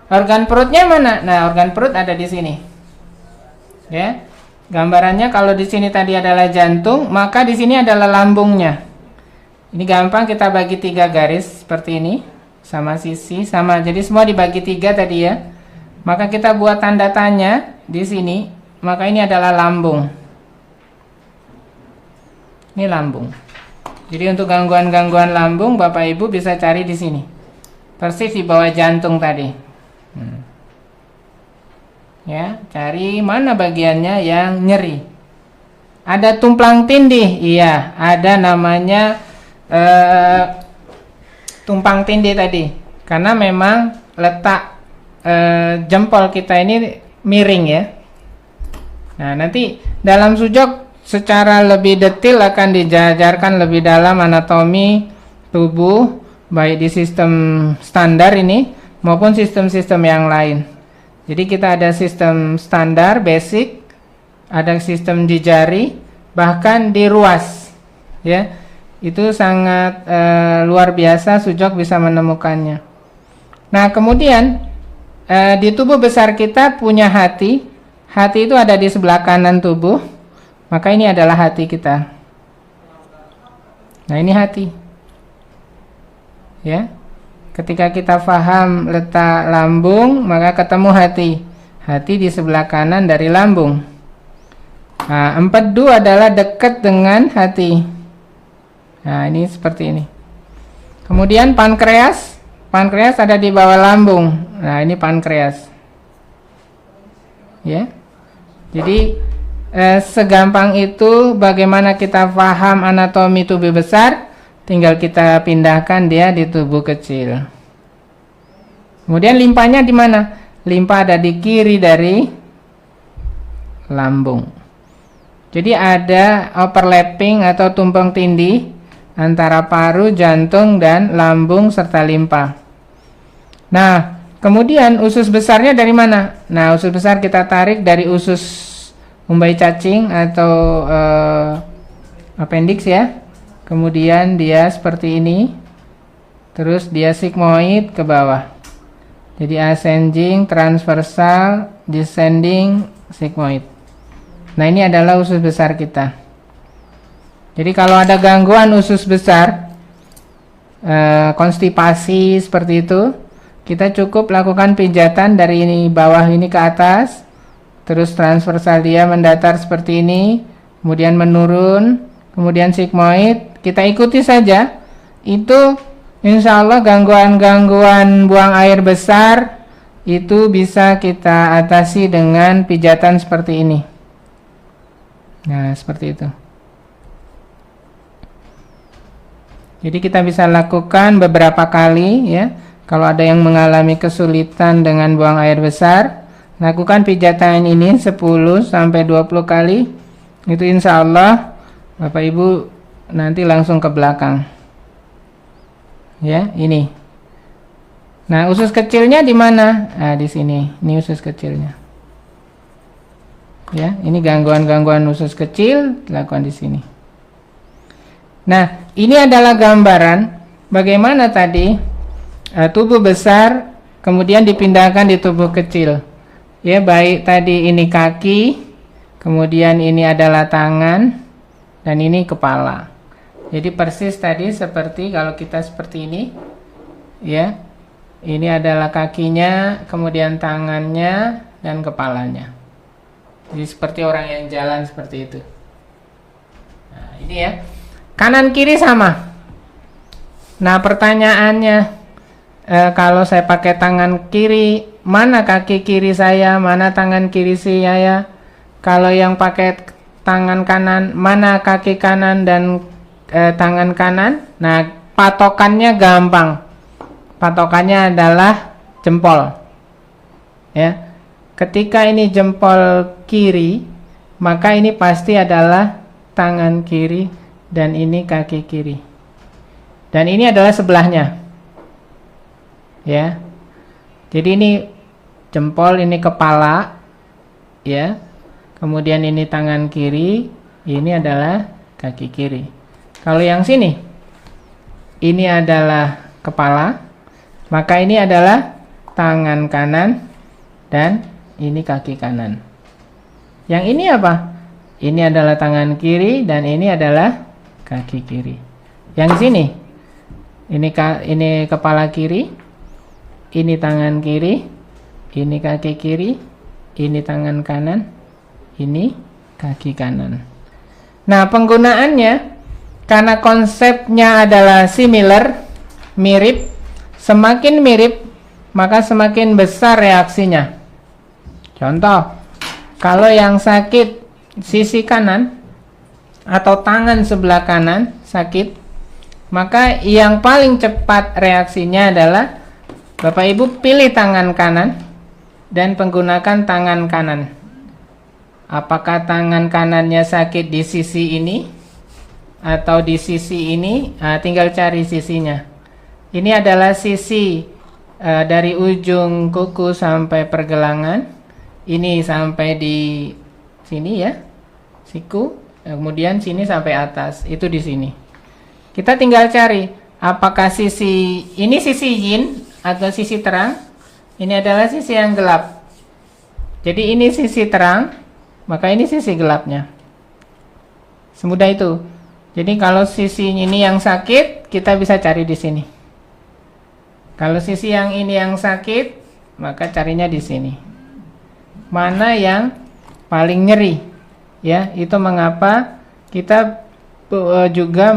Organ perutnya mana? Nah, organ perut ada di sini. Ya. Gambarannya kalau di sini tadi adalah jantung, maka di sini adalah lambungnya. Ini gampang kita bagi 3 garis seperti ini, sama sisi, sama. Jadi semua dibagi 3 tadi ya. Maka kita buat tanda tanya di sini, maka ini adalah lambung. Ini lambung. Jadi untuk gangguan-gangguan lambung, Bapak Ibu bisa cari di sini. Persis di bawah jantung tadi. Ya, cari mana bagiannya yang nyeri. Ada tumpang tindih, iya, ada namanya tumpang tindih tadi. Karena memang letak jempol kita ini miring ya. Nah, nanti dalam sujud secara lebih detail akan dijajarkan lebih dalam anatomi tubuh, baik di sistem standar ini maupun sistem-sistem yang lain. Jadi kita ada sistem standar, basic, ada sistem di jari, bahkan di ruas, ya. Itu sangat luar biasa, Sujok bisa menemukannya. Nah, kemudian di tubuh besar kita punya hati. Hati itu ada di sebelah kanan tubuh, maka ini adalah hati kita. Nah, ini hati, ya. Ketika kita paham letak lambung, maka ketemu hati. Hati di sebelah kanan dari lambung. Nah, empedu adalah dekat dengan hati. Nah, ini seperti ini. Kemudian pankreas. Pankreas ada di bawah lambung. Nah, ini pankreas. Ya. Jadi, segampang itu bagaimana kita paham anatomi tubuh besar. Tinggal kita pindahkan dia di tubuh kecil. Kemudian limpanya di mana? Limpa ada di kiri dari lambung. Jadi ada overlapping atau tumpang tindih antara paru, jantung, dan lambung serta limpa. Nah, kemudian usus besarnya dari mana? Nah, usus besar kita tarik dari usus umbai cacing atau appendix ya. Kemudian dia seperti ini, terus dia sigmoid ke bawah. Jadi ascending, transversal, descending, sigmoid. Nah, ini adalah usus besar kita. Jadi kalau ada gangguan usus besar, konstipasi seperti itu, kita cukup lakukan pijatan dari ini bawah ini ke atas, terus transversal dia mendatar seperti ini, kemudian menurun, kemudian sigmoid. Kita ikuti saja, itu insya Allah gangguan-gangguan buang air besar itu bisa kita atasi dengan pijatan seperti ini. Nah, seperti itu. Jadi kita bisa lakukan beberapa kali ya. Kalau ada yang mengalami kesulitan dengan buang air besar, lakukan pijatan ini 10 sampai 20 kali. Itu insya Allah Bapak Ibu nanti langsung ke belakang. Ya, ini. Nah, usus kecilnya di mana? Nah, di sini. Ini usus kecilnya. Ya, ini gangguan-gangguan usus kecil dilakukan di sini. Nah, ini adalah gambaran bagaimana tadi tubuh besar kemudian dipindahkan di tubuh kecil. Ya, baik tadi ini kaki, kemudian ini adalah tangan, dan ini kepala. Jadi persis tadi seperti kalau kita seperti ini, ya, ini adalah kakinya, kemudian tangannya, dan kepalanya. Jadi seperti orang yang jalan seperti itu. Nah, ini ya, kanan kiri sama. Nah, pertanyaannya, kalau saya pakai tangan kiri, mana kaki kiri saya, mana tangan kiri saya? Kalau yang pakai tangan kanan, mana kaki kanan dan tangan kanan? Nah, patokannya gampang. Patokannya adalah jempol. Ya. Ketika ini jempol kiri, maka ini pasti adalah tangan kiri dan ini kaki kiri. Dan ini adalah sebelahnya. Ya. Jadi ini jempol, ini kepala, ya. Kemudian ini tangan kiri, ini adalah kaki kiri. Kalau yang sini, ini adalah kepala, maka ini adalah tangan kanan, dan ini kaki kanan. Yang ini apa? Ini adalah tangan kiri dan ini adalah kaki kiri. Yang sini, ini kepala kiri, ini tangan kiri, ini kaki kiri, ini tangan kanan, ini kaki kanan. Nah, penggunaannya karena konsepnya adalah similar, mirip, semakin mirip maka semakin besar reaksinya. Contoh, kalau yang sakit sisi kanan atau tangan sebelah kanan sakit, maka yang paling cepat reaksinya adalah Bapak Ibu pilih tangan kanan dan menggunakan tangan kanan. Apakah tangan kanannya sakit di sisi ini atau di sisi ini? Tinggal cari sisinya. Ini adalah sisi dari ujung kuku sampai pergelangan. Ini sampai di sini ya, siku. Kemudian sini sampai atas, itu di sini. Kita tinggal cari apakah sisi ini sisi yin atau sisi terang. Ini adalah sisi yang gelap. Jadi ini sisi terang, maka ini sisi gelapnya. Semudah itu. Jadi kalau sisi ini yang sakit, kita bisa cari di sini. Kalau sisi yang ini yang sakit, maka carinya di sini. Mana yang paling nyeri? Ya, itu mengapa kita juga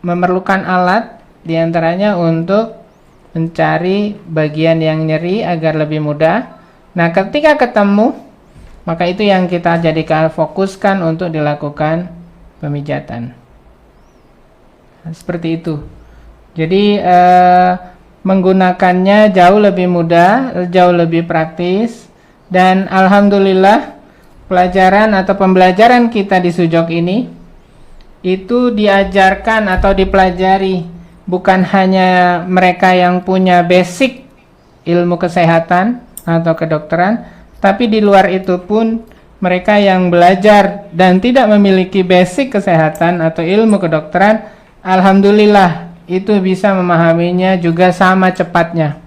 memerlukan alat diantaranya untuk mencari bagian yang nyeri agar lebih mudah. Nah, ketika ketemu, maka itu yang kita jadikan fokuskan untuk dilakukan pemijatan. Nah, seperti itu. Jadi menggunakannya jauh lebih mudah, jauh lebih praktis, dan alhamdulillah pelajaran atau pembelajaran kita di Sujok ini itu diajarkan atau dipelajari bukan hanya mereka yang punya basic ilmu kesehatan atau kedokteran, tapi di luar itu pun mereka yang belajar dan tidak memiliki basic kesehatan atau ilmu kedokteran, alhamdulillah itu bisa memahaminya juga sama cepatnya.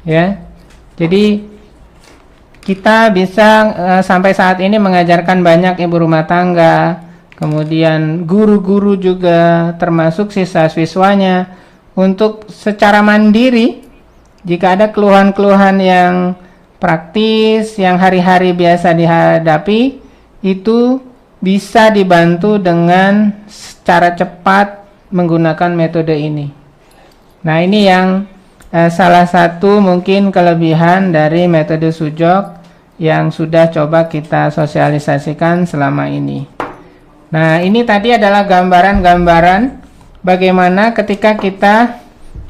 Ya. Jadi kita bisa sampai saat ini mengajarkan banyak ibu rumah tangga, kemudian guru-guru juga, termasuk siswa-siswanya, untuk secara mandiri, jika ada keluhan-keluhan yang praktis, yang hari-hari biasa dihadapi, itu bisa dibantu dengan secara cepat menggunakan metode ini. Nah, ini yang salah satu mungkin kelebihan dari metode Sujok yang sudah coba kita sosialisasikan selama ini. Nah, ini tadi adalah gambaran-gambaran bagaimana ketika kita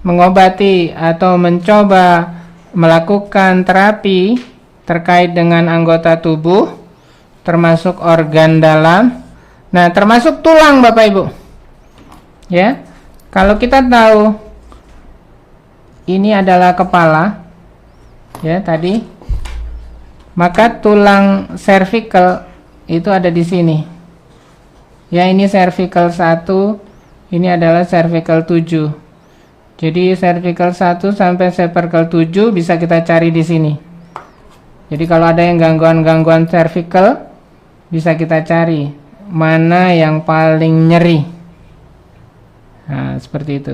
mengobati atau mencoba melakukan terapi terkait dengan anggota tubuh, termasuk organ dalam. Nah, termasuk tulang, Bapak Ibu. Ya, kalau kita tahu ini adalah kepala, ya tadi, maka tulang cervical itu ada di sini. Ya, ini cervical 1, ini adalah cervical 7. Jadi cervical 1 sampai cervical 7 bisa kita cari di sini. Jadi kalau ada yang gangguan-gangguan cervical, bisa kita cari mana yang paling nyeri. Nah, seperti itu.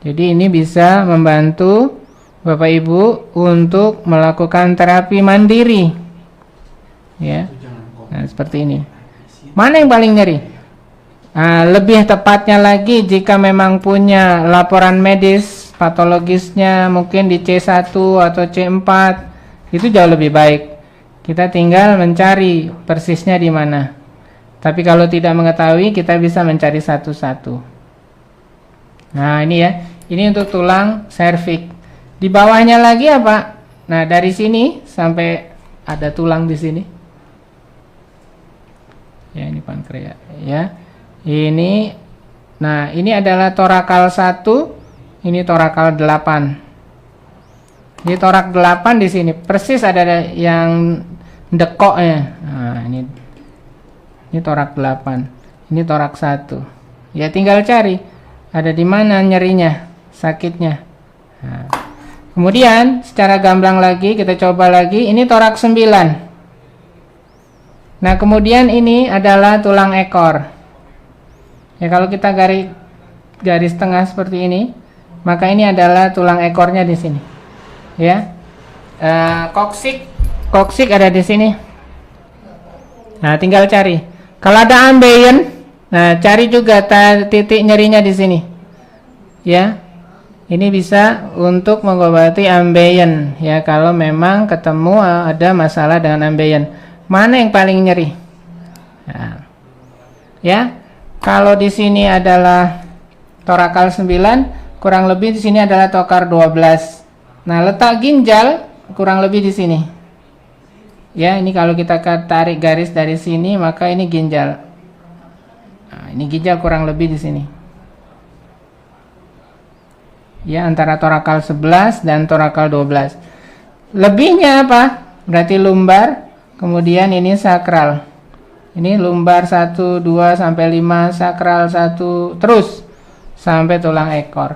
Jadi ini bisa membantu Bapak Ibu untuk melakukan terapi mandiri. Ya. Nah, seperti ini. Mana yang paling nyeri? Lebih tepatnya lagi jika memang punya laporan medis patologisnya mungkin di C1 atau C4, itu jauh lebih baik. Kita tinggal mencari persisnya di mana. Tapi kalau tidak mengetahui, kita bisa mencari satu-satu. Nah, ini ya. Ini untuk tulang serviks. Di bawahnya lagi apa? Nah, dari sini sampai ada tulang di sini. Ya, ini pankreas ya. Ini, nah ini adalah torakal 1, ini torakal 8. Di torak 8 di sini persis ada yang dekoknya. Nah, ini torak 8, ini torak 1. Ya, tinggal cari ada di mana nyerinya, sakitnya. Nah, Kemudian secara gamblang lagi kita coba lagi, ini torak 9. Nah, kemudian ini adalah tulang ekor. Ya, kalau kita garis tengah seperti ini, maka ini adalah tulang ekornya di sini. Ya. Koksik ada di sini. Nah, tinggal cari. Kalau ada ambeien, nah cari juga titik nyerinya di sini. Ya. Ini bisa untuk mengobati ambeien, ya, kalau memang ketemu ada masalah dengan ambeien. Mana yang paling nyeri? Nah, ya, kalau di sini adalah torakal 9, kurang lebih di sini adalah tokar 12. Nah, letak ginjal kurang lebih di sini. Ya, ini kalau kita tarik garis dari sini, maka ini ginjal. Nah, ini ginjal kurang lebih di sini. Ya, antara torakal 11 dan torakal 12. Lebihnya apa? Berarti lumbar, kemudian ini sakral. Ini lumbar 1, 2 sampai 5, sakral 1, terus sampai tulang ekor.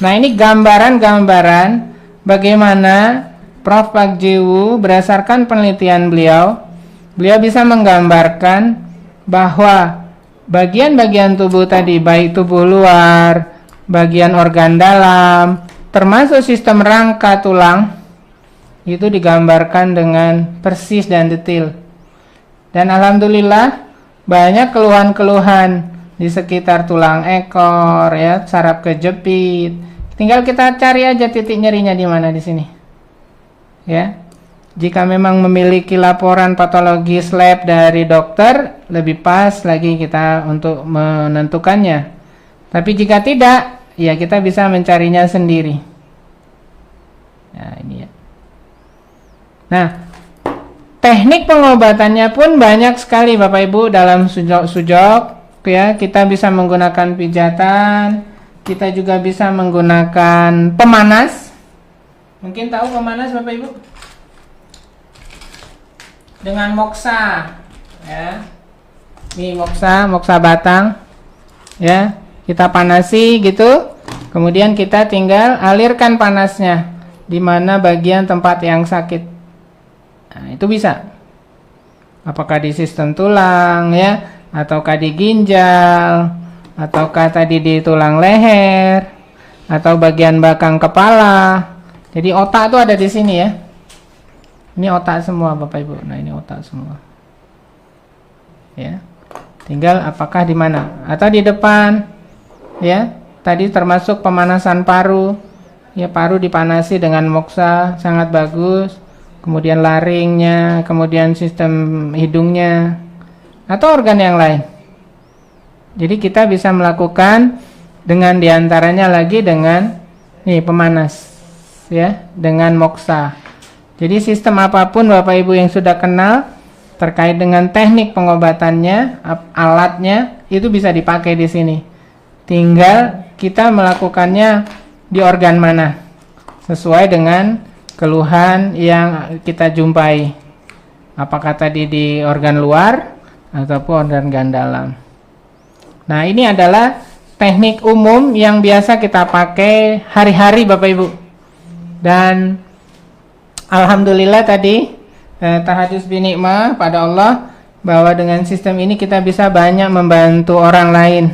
Nah, ini gambaran-gambaran bagaimana Prof. Pak Jiwu berdasarkan penelitian beliau bisa menggambarkan bahwa bagian-bagian tubuh tadi, baik tubuh luar, bagian organ dalam, termasuk sistem rangka tulang, itu digambarkan dengan persis dan detail. Dan alhamdulillah banyak keluhan-keluhan di sekitar tulang ekor, ya, saraf kejepit. Tinggal kita cari aja titik nyerinya di mana di sini. Ya. Jika memang memiliki laporan patologis lab dari dokter, lebih pas lagi kita untuk menentukannya. Tapi jika tidak, ya kita bisa mencarinya sendiri. Nah, ini ya. Nah, teknik pengobatannya pun banyak sekali Bapak Ibu dalam sujok, ya. Kita bisa menggunakan pijatan, kita juga bisa menggunakan pemanas. Mungkin tahu pemanas Bapak Ibu? Dengan moksa, ya. Ini moksa batang, ya. Kita panasi gitu, kemudian kita tinggal alirkan panasnya di mana bagian tempat yang sakit. Nah, itu bisa. Apakah di sistem tulang, ya, ataukah di ginjal, ataukah tadi di tulang leher, atau bagian belakang kepala. Jadi otak itu ada di sini, ya. Ini otak semua Bapak Ibu. Nah, ini otak semua. Ya. Tinggal apakah di mana? Atau di depan. Ya, tadi termasuk pemanasan paru. Ya, paru dipanasi dengan moksa, sangat bagus. Kemudian laringnya, kemudian sistem hidungnya, atau organ yang lain. Jadi kita bisa melakukan dengan diantaranya lagi dengan pemanas, ya, dengan moksa. Jadi sistem apapun Bapak Ibu yang sudah kenal terkait dengan teknik pengobatannya, alatnya itu bisa dipakai di sini. Tinggal kita melakukannya di organ mana sesuai dengan keluhan yang kita jumpai. Apakah tadi di organ luar ataupun organ dalam. Nah, ini adalah teknik umum yang biasa kita pakai hari-hari Bapak Ibu. Dan alhamdulillah tadi tahadus binikmah pada Allah bahwa dengan sistem ini kita bisa banyak membantu orang lain.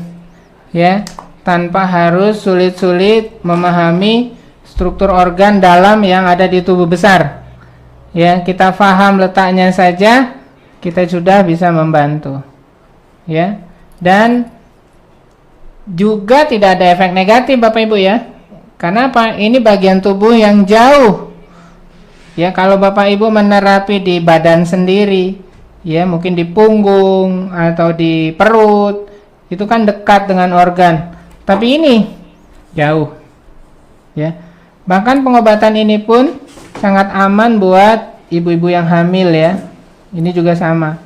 Ya, tanpa harus sulit-sulit memahami struktur organ dalam yang ada di tubuh besar. Ya, kita paham letaknya saja, kita sudah bisa membantu. Ya, dan juga tidak ada efek negatif Bapak Ibu, ya. Karena apa? Ini bagian tubuh yang jauh. Ya, kalau Bapak Ibu menerapi di badan sendiri, ya, mungkin di punggung atau di perut, itu kan dekat dengan organ. Tapi ini jauh. Ya. Bahkan pengobatan ini pun sangat aman buat ibu-ibu yang hamil, ya. Ini juga sama.